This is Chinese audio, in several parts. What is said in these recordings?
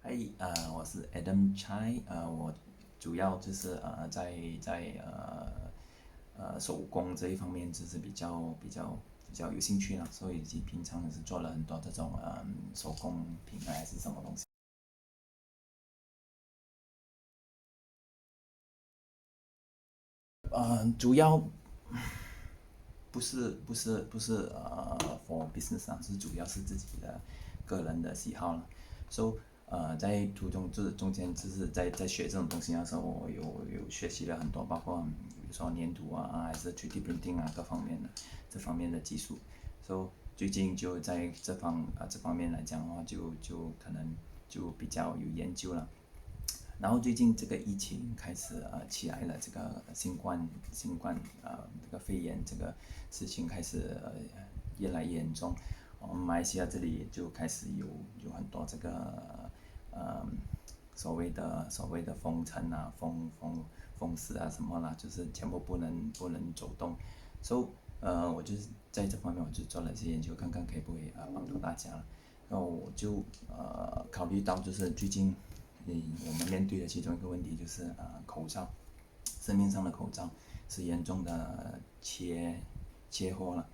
嗨，我是 Adam Chai，我主要就是在手工这一方面就是比较有兴趣了，所以平常也是做了很多这种手工品还是什么东西。主要不是for business 啊，是主要是自己的个人的喜好了。So 在途中就是中间就是在学这种东西的时候，我有学习了很多，包括比如说粘土啊，还是 3D printing 啊各方面的这方面的技术。So 最近就在这方面来讲的话，就可能就比较有研究了。然后最近这个疫情开始起来了，这个新冠这个肺炎这个事情开始越来越严重，我们马来西亚这里就开始有很多这个呃所谓的封城啊、封死啊什么啦，就是全部不能走动，所以我就是在这方面我就做了一些研究，看看可以不可以帮助大家了。然后我就考虑到就是最近我们面对的其中一个问题就是口罩，市面上的口罩是严重的缺货了。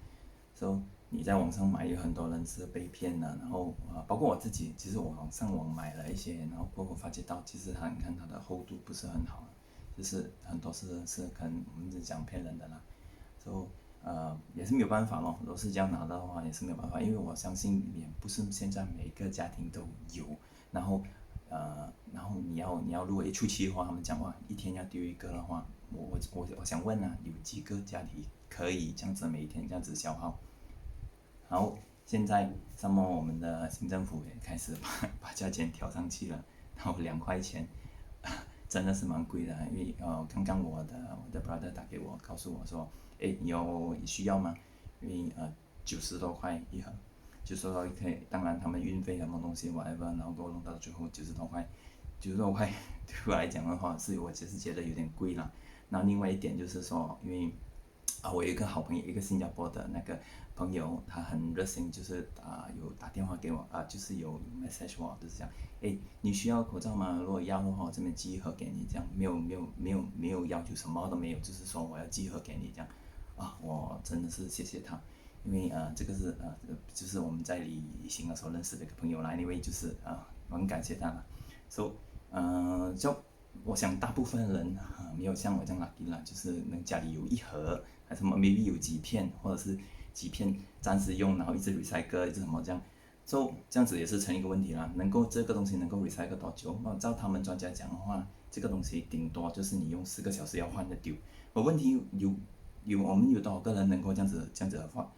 So 你在网上买有很多人是被骗的，然后包括我自己，其实我上网买了一些，然后过后发觉到其实你看它的厚度不是很好，就是很多是可能我们是讲骗人的啦。So 也是没有办法咯，如果是这样拿到的话也是没有办法，因为我相信也不是现在每个家庭都有，然后你要如果一出去的话，他们讲话一天要丢一个的话，我想问啊，有几个家庭可以这样子每天这样子消耗？然后现在上面我们的新政府也开始把价钱调上去了，然后2块钱，真的是蛮贵的，因为刚刚我的 brother 打给我，告诉我说，诶，你需要吗？因为90多块一盒，就说到可以，当然他们运费什么东西 whatever，然后给我弄到最后90多块，90多块对我来讲的话，是我其实觉得有点贵了。那另外一点就是说，因为我有一个好朋友，一个新加坡的那个朋友，他很热心，就是有打电话给我就是有 message 我，就是讲，哎，你需要口罩吗？如果要的话，我这边寄一盒给你，这样没有要求，什么都没有，就是说我要寄一盒给你这样，我真的是谢谢他，因为这个是就是我们在旅行的时候认识的一个朋友啦，anyway 就是我很感谢他了，so 就我想大部分人没有像我这样 lucky 啦，就是能家里有一盒，还什么 maybe 有几片，或者是几片暂时用，然后一直 recycle，一直什么这样，这样子也是成一个问题啦。能够这个东西能够 recycle 多久？照他们专家讲的话，这个东西顶多就是你用4个小时要换的丢。问题我们有多少个人能够这样子的话？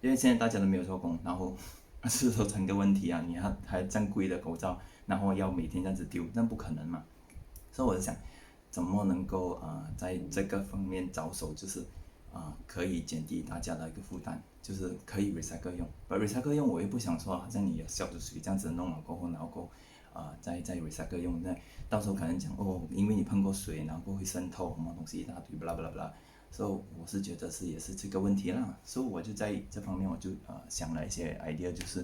因为现在大家都没有做工，然后是说成个问题啊，你还这样贵的口罩，然后要每天这样子丢，那不可能嘛。所以我就想，怎么能够在这个方面着手，就是可以减低大家的一个负担，就是可以 recycle 用。而 recycle 用我又不想说好像你消毒水这样子弄了过后，然后过后再 recycle 用，那到时候可能讲因为你碰过水，然后会渗透什么东西一大堆，巴拉巴拉巴拉。所以我是觉得也是这个问题啦，所以我就在这方面我就想了一些 idea，就是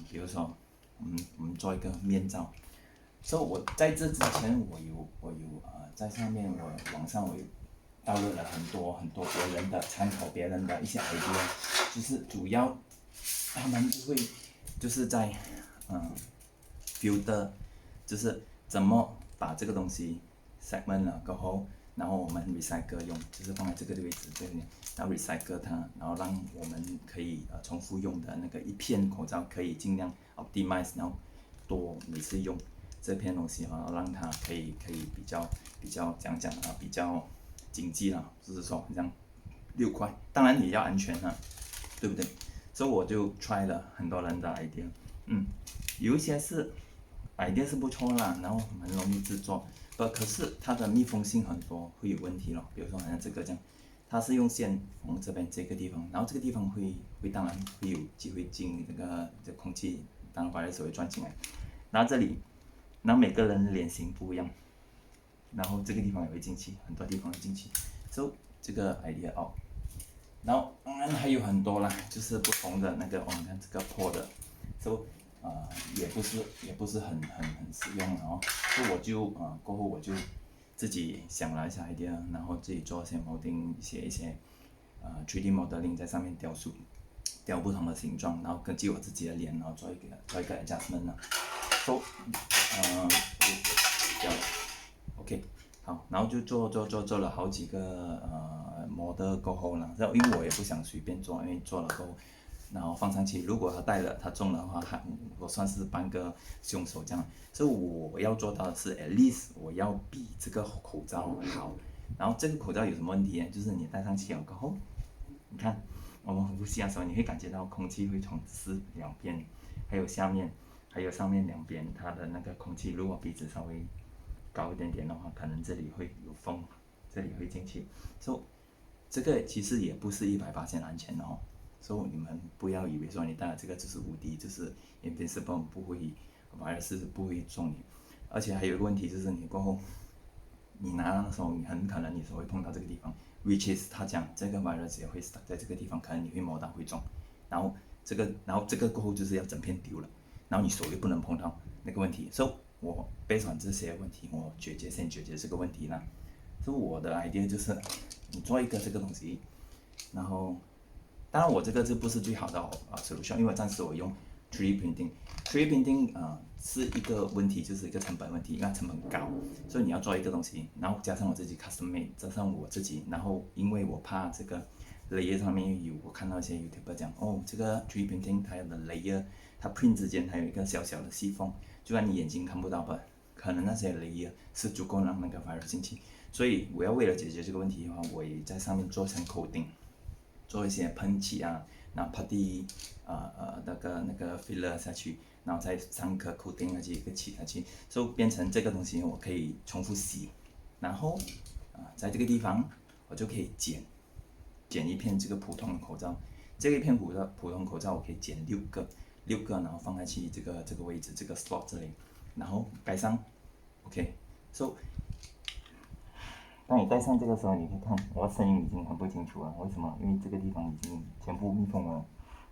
比如说我们做一个面罩，所以我在这之前，我有在上面网上我有导入了很多很多别人的参考别人的一些 idea，就是主要他们就会就是在嗯 filter，就是怎么把这个东西 segment 了过后，然后我们 recycle 用，就是放在这个位置这里，然后 recycle 它，然后让我们可以重复用的那个一片口罩可以尽量 optimize，然后多每次用这片东西让它可以比较讲比较经济啦，就是说这样6块，当然也要安全啊，对不对？所以我就 try 了很多人的 idea，有一些idea 是不错啦，然后很容易制作，可是它的密封性很多会有问题咯，比如说好像这个这样，它是用线缝这边这个地方，然后这个地方会当然会有机会进这空气，当然把手会钻进来，然后这里，然后每个人脸型不一样，然后这个地方也会进去，很多地方会进去，so 这个 idea out，然后当然还有很多啦，就是不同的那个你看这个破的，so 也不是很实用的哦，所以我就过后我就自己想了一下 idea，然后自己做一些 modeling，写一些3D modeling 在上面雕不同的形状，然后根据我自己的脸，然后做一个 adjustment 呢。So，掉了 ，OK， 好，然后就做了好几个model 过后呢，然后因为我也不想随便做，因为做了过后，然后放上去，如果他戴了他中的话，我算是半个凶手这样。所以我要做到的是 at least 我要比这个口罩好。然后这个口罩有什么问题呢？就是你戴上去了过后，你看我们呼吸的时候，你会感觉到空气会从两边，还有下面，还有上面两边，它的那个空气，如果鼻子稍微高一点点的话，可能这里会有风，这里会进去。所以这个其实也不是100%安全的哦。所以你们不要以为说你戴了这个就是无敌，就是 invincible 不会，virus 不会中你。而且还有一个问题就是你过后，你拿的时候，你很可能你手会碰到这个地方 ，which is 他讲这个 virus 也会 stuck 在这个地方，可能你会摸到会中。然后这个过后就是要整片丢了，然后你手又不能碰到那个问题。所以我based on这些问题，我先解决这个问题啦。所以我的 idea 就是你做一个这个东西，然后当然我这个就不是最好的solution，因为暂时我用 3D printing，3D printing 是一个问题，就是一个成本问题，因为它成本高，所以你要做一个东西，然后加上我自己 custom made， 加上我自己，然后因为我怕这个 layer 上面我看到一些 YouTuber 讲，这个 3D printing 它的 layer， 它 print 之间它有一个小小的细缝，就算你眼睛看不到吧，可能那些 layer 是足够让那个 virus 进去，所以我要为了解决这个问题的话，我也在上面做成 coating， 做一些喷漆啊，然后 putty 那个 filler 下去。然后再上个 coating 下去，一个漆下去，所以变成这个东西我可以重复洗，然后在这个地方我就可以剪一片这个普通的口罩，这一片普通口罩我可以剪6个，然后放下去这个位置，这个 slot 这里，然后盖上 ，OK，so 当你戴上这个时候，你可以看我的声音已经很不清楚了，为什么？因为这个地方已经全部密封了，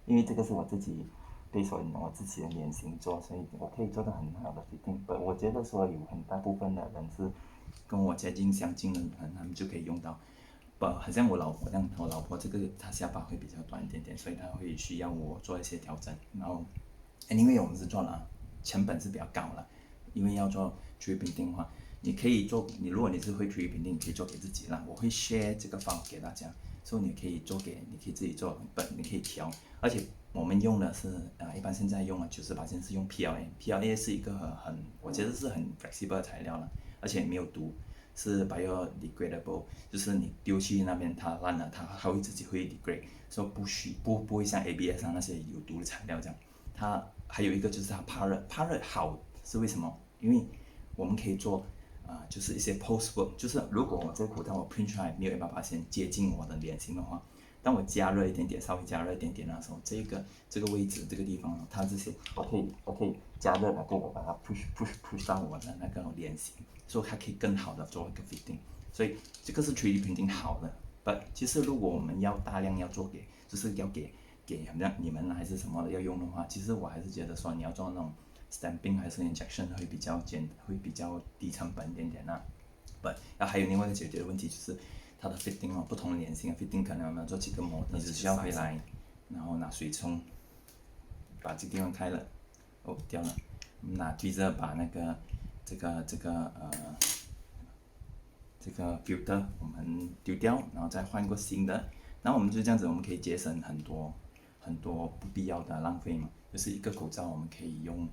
因为这个是我自己。对手我自己的脸型做，所以我可以做到很好的 fitting。我觉得说有很大部分的人是跟我接近相近的人，他们就可以用到。好像我老婆这样，我老婆这个她下巴会比较短一点点，所以她会需要我做一些调整。然后，因为我们是做了，成本是比较高了，因为要做 3D printing 的话，你可以做，如果你是会 3D printing，你可以做给自己啦。我会 share 这个 file 给大家，所以你可以自己做，你可以调，而且。我们用的是一般现在用的90%是用 PLA 是一个我觉得是很 flexible 的材料了，而且没有毒，是 biodegradable， 就是你丢去那边它烂了，它会自己会 degrade， 所以不会像 ABS 那些有毒的材料这样。它还有一个就是它怕热好是为什么？因为我们可以做就是一些 post work， 就是如果我这个口罩我 print 出来没有100%接近我的脸型的话。当我加热一点点，稍微加热一点点的时候，这个位置这个地方，它这些我可以加热了过后，我把它 push 到我的那个脸型，所以它可以更好的做一个 fitting。所以这个是 3D printing 好的。其实如果我们要大量要做就是要给好像你们还是什么的要用的话，其实我还是觉得说你要做那种 stamping 还是 injection 会比较低成本一点点啦。然后还有另外一个解决的问题就是。它的 fitting 不同的脸型的 fitting 可能我们做几个模，你只需要回来，然后拿水冲，把这个地方开了，掉了，拿推着把那个这个 filter 我们丢掉，然后再换个新的，然后我们就这样子，我们可以节省很多不必要的浪费嘛，就是一个口罩我们可以用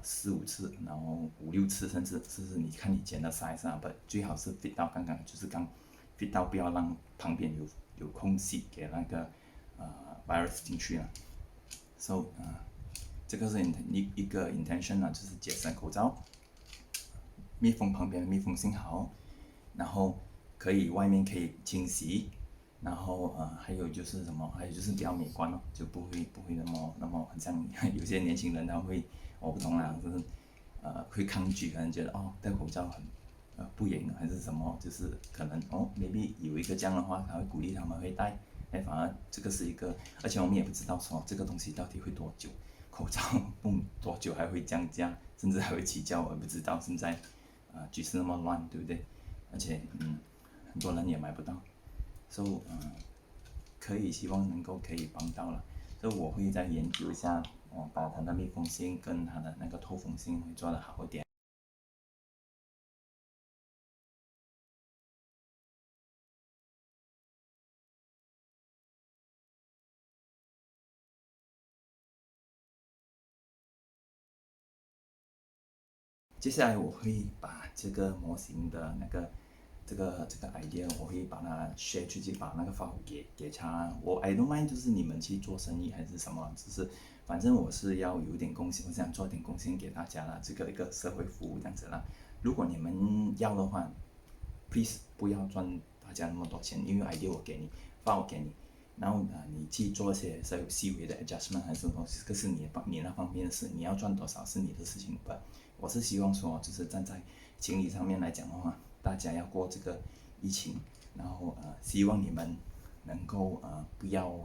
4、5次，然后5、6次，甚至你看你剪的 size 最好是 fit 到刚fit 到不要让旁边有空隙给那个virus 进去了。So 这个是一个 intention 就是节省口罩，密封旁边的密封性好，然后外面可以清洗，然后还有就是什么？还有就是比较美观就不会那么很像有些年轻人他会我不懂啦，就是会抗拒，可能觉得戴口罩很。不严还是什么，就是可能maybe 有一个这样的话，他会鼓励他们会戴，反而这个是一个，而且我们也不知道说这个东西到底会多久，口罩不多久还会降价，甚至还会起价，我也不知道。现在局势那么乱，对不对？而且很多人也买不到，所以可以希望能够可以帮到了。所以我会再研究一下，把它的密封性跟它的那个透风性会做得好一点。接下来我会把这个模型的这个 idea，我会把它 share 出去，把那个发给他。我 I don't mind，就是你们去做生意还是什么，只是反正我是要有点贡献，我想做点贡献给大家啦，这个一个社会服务这样子啦。如果你们要的话，please 不要赚大家那么多钱，因为 idea 我给你，发我给你，然后你去做一些细微的 adjustment 还是什么东西，这个是你那方面的事，你要赚多少是你的事情。不，我是希望说，就是站在情理上面来讲的话，大家要过这个疫情，然后希望你们能够不要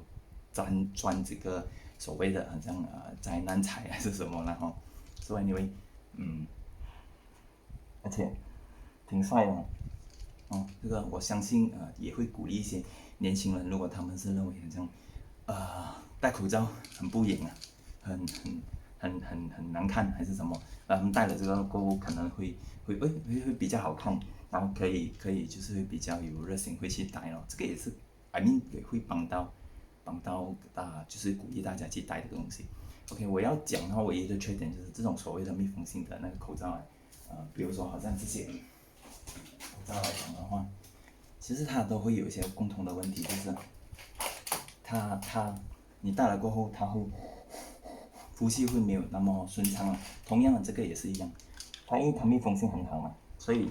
赚这个所谓的好像灾难财还是什么然后，所以anyway，而且挺帅的。这个我相信也会鼓励一些年轻人，如果他们是认为好像戴口罩很不严啊，很难看还是什么，他们戴了这个过后可能会比较好看，然后可以就是会比较有热心会去戴咯，这个也是，I mean 也会帮到就是鼓励大家去戴这个东西。OK，我要讲的话，唯一的缺点就是这种所谓的密封性的那个口罩比如说好像这些口罩来讲的话，其实它都会有一些共同的问题，就是它你戴了过后，它会呼吸会没有那么顺畅了。同样的，这个也是一样，它因为它密封性很好嘛，所以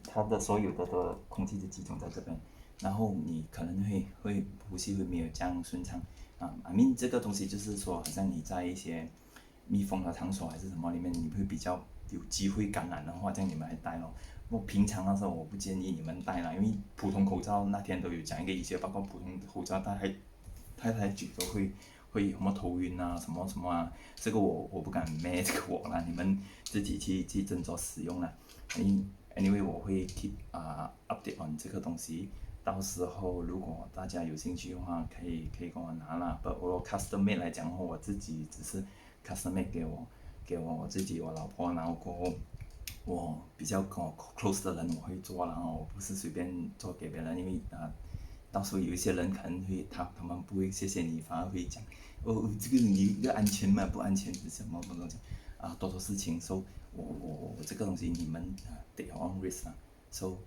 它的所有的空气就集中在这边，然后你可能会呼吸会没有这样顺畅I mean 这个东西就是说，好像你在一些密封的场所还是什么里面，你会比较有机会感染的话，这样你们来戴咯。我平常的时候我不建议你们戴啦，因为普通口罩那天都有讲一个医学报告，普通口罩太久都会什么头晕啊，什么什么这个我不敢孭这个我啦，你们自己去斟酌使用啦。Anyway，我会 keep update on 这个东西，到时候如果大家有兴趣的话，可以跟我拿啦。不，我 custom made 来讲的话，我自己只是 custom made 给我自己我老婆，然后过后我比较跟我 close 的人我会做，然后我不是随便做给别人，因为到时候有一些人可能他们不会谢谢你，反而会讲这个你安全吗？不安全是什么东西多多事情，so 我这个东西你们take your own risk so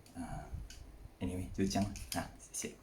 anyway 就这样谢谢。